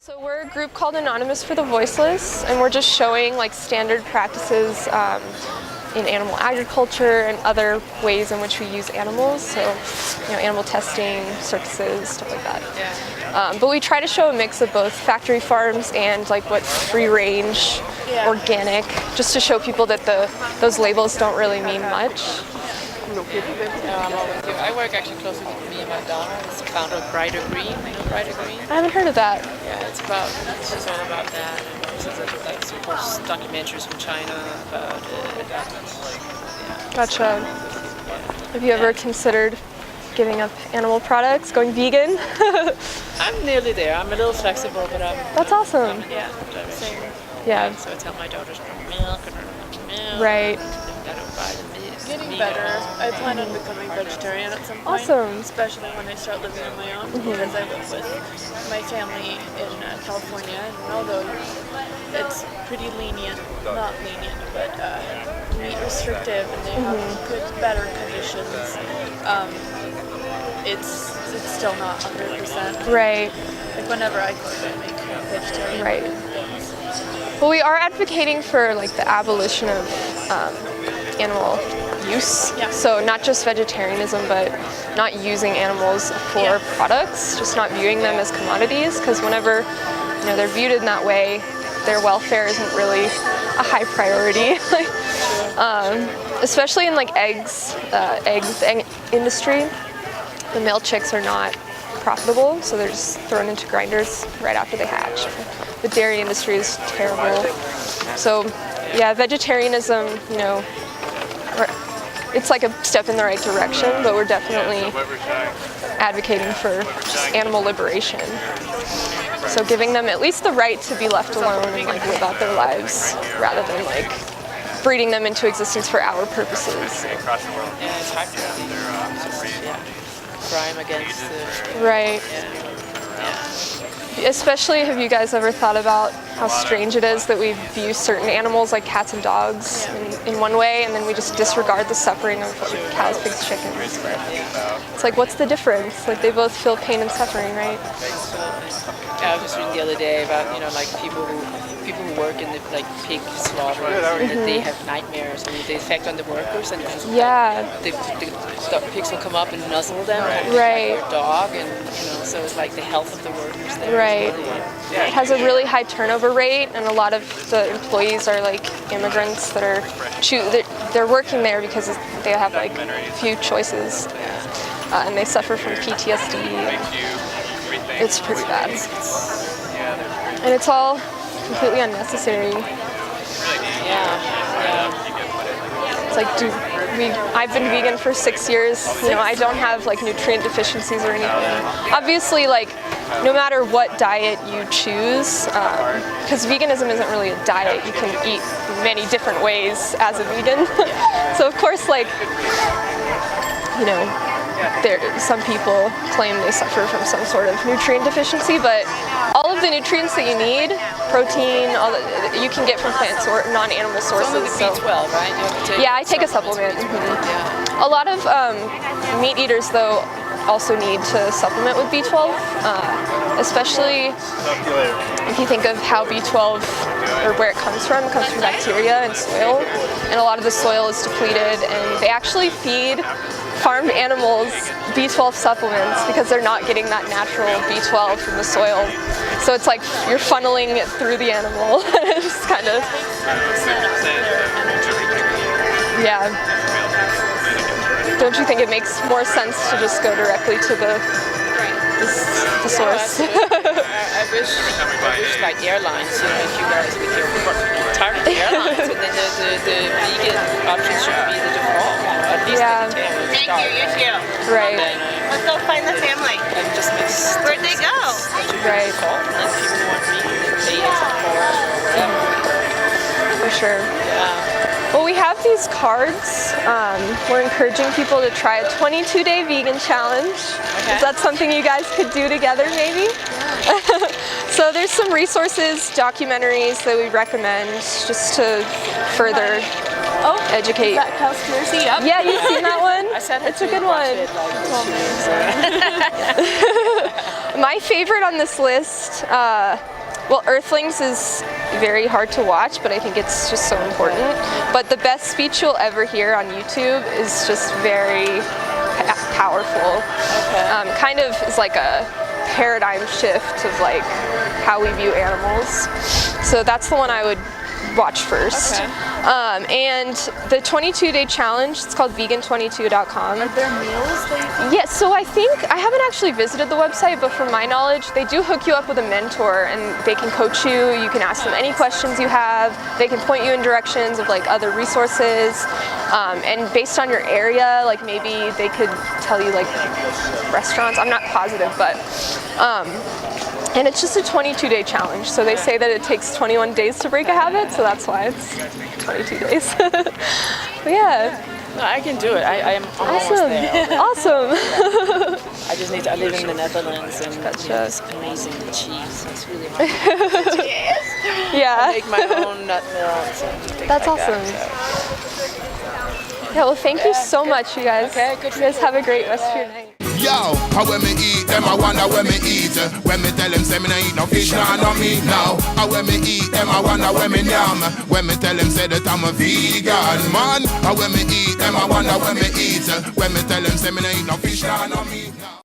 So we're a group called Anonymous for the Voiceless, and we're just showing like standard practices in animal agriculture and other ways in which we use animals. So, animal testing, circuses, stuff like that. But we try to show a mix of both factory farms and like what's free range, organic, just to show people that those labels don't really mean much. I work actually closely with me and my daughter. It's the founder of Brighter Green. You know Brighter Green? I haven't heard of that. Yeah, it's all about that. And it's like of course documentaries from China about it. Gotcha. Have you ever considered giving up animal products, going vegan? I'm nearly there. I'm a little flexible, but I'm. That's awesome. Same. Yeah. So I tell my daughters to drink milk and milk. Right. I don't buy the meat. Getting better. I plan on becoming vegetarian at some point. Awesome. Especially when I start living on my own, because I live with my family in California, and although it's pretty lenient, not lenient, but meat restrictive, and they have good, better conditions, it's still not 100%. Right. Like whenever I cook, I make vegetarian Right. things. Well, we are advocating for like the abolition of animal use. Yeah. So not just vegetarianism, but not using animals for products, just not viewing them as commodities, because whenever they're viewed in that way, their welfare isn't really a high priority. Especially in like eggs, egg industry, the male chicks are not profitable, so they're just thrown into grinders right after they hatch. The dairy industry is terrible. So yeah, vegetarianism, it's like a step in the right direction, but we're definitely advocating for just animal liberation. So giving them at least the right to be left alone and like live out their lives, rather than like breeding them into existence for our purposes. Yeah, it's hard to crime against the... Right. Especially, have you guys ever thought about how strange it is that we view certain animals like cats and dogs in one way, and then we just disregard the suffering of like, cows, pigs, chickens? It's like, what's the difference? Like, they both feel pain and suffering, right? Yeah, I was just reading the other day about like people who work in the pig slaughter, that they have nightmares and the effect on the workers, and the pigs will come up and nuzzle them, right? Like a dog, and so it's like the health of the workers there. Right. It has a really high turnover rate, and a lot of the employees are like immigrants that are they're working there because they have like few choices, and they suffer from PTSD. It's pretty bad, and it's all completely unnecessary. It's like, I've been vegan for 6 years. I don't have like nutrient deficiencies or anything. Obviously, like no matter what diet you choose, because veganism isn't really a diet. You can eat many different ways as a vegan. So of course, like some people claim they suffer from some sort of nutrient deficiency, but all of the nutrients that you need, protein, all that you can get from plants or non-animal sources. It's only the B12, right? I take a supplement. A lot of meat eaters, though, also need to supplement with B12, especially if you think of how B12 or where it comes from bacteria and soil, and a lot of the soil is depleted, and they actually feed farmed animals B12 supplements because they're not getting that natural B12 from the soil. So it's like you're funneling it through the animal. It's kind of, Don't you think it makes more sense to just go directly to the source? I wish like airlines, if you guys with your target airlines, and then the vegan option should be the default. At least Thank you too. Right. Let's go find the family. And just makes Where'd they go? Right. default, and then people want vegan, they pay extra for it or whatever. For sure. Yeah. Well, we have these cards. We're encouraging people to try a 22-day vegan challenge. Okay. Is that something you guys could do together, maybe? So there's some resources, documentaries that we recommend just to further educate. That Cowspiracy, yep. Yeah, you've seen that one? I said it's a good one. My favorite on this list, well, Earthlings is very hard to watch, but I think it's just so important. But the best speech you'll ever hear on YouTube is just very powerful. Okay. Kind of is like a paradigm shift of like how we view animals. So that's the one I would watch first. Okay. And the 22-day challenge, it's called vegan22.com. Are there meals that you can? Yes, so I think, I haven't actually visited the website, but from my knowledge, they do hook you up with a mentor and they can coach you. You can ask them any questions you have. They can point you in directions of like other resources. And based on your area, like maybe they could tell you like restaurants. I'm not positive, but and it's just a 22-day challenge. So they say that it takes 21 days to break a habit, so that's why it's 22 days. But yeah. No, I can do it. I'm almost Awesome. there. Awesome. I just need to. I live in the Netherlands and Gotcha. this amazing cheese. It's really hard. I Yeah. make my own nut milks and things That's like awesome. That, so. Yeah, well, thank you so much, you guys. Okay, good You guys have a great rest of your night. Yo, how when me eat them, I wonder when me eat. When me tell them say me no eat no fish, nah, no meat now. How when me eat them, I wonder when me yam. When me tell them say that I'm a vegan, man. How when me eat them, I wonder when me eat. When me tell them say me no eat no fish, nah, no meat now.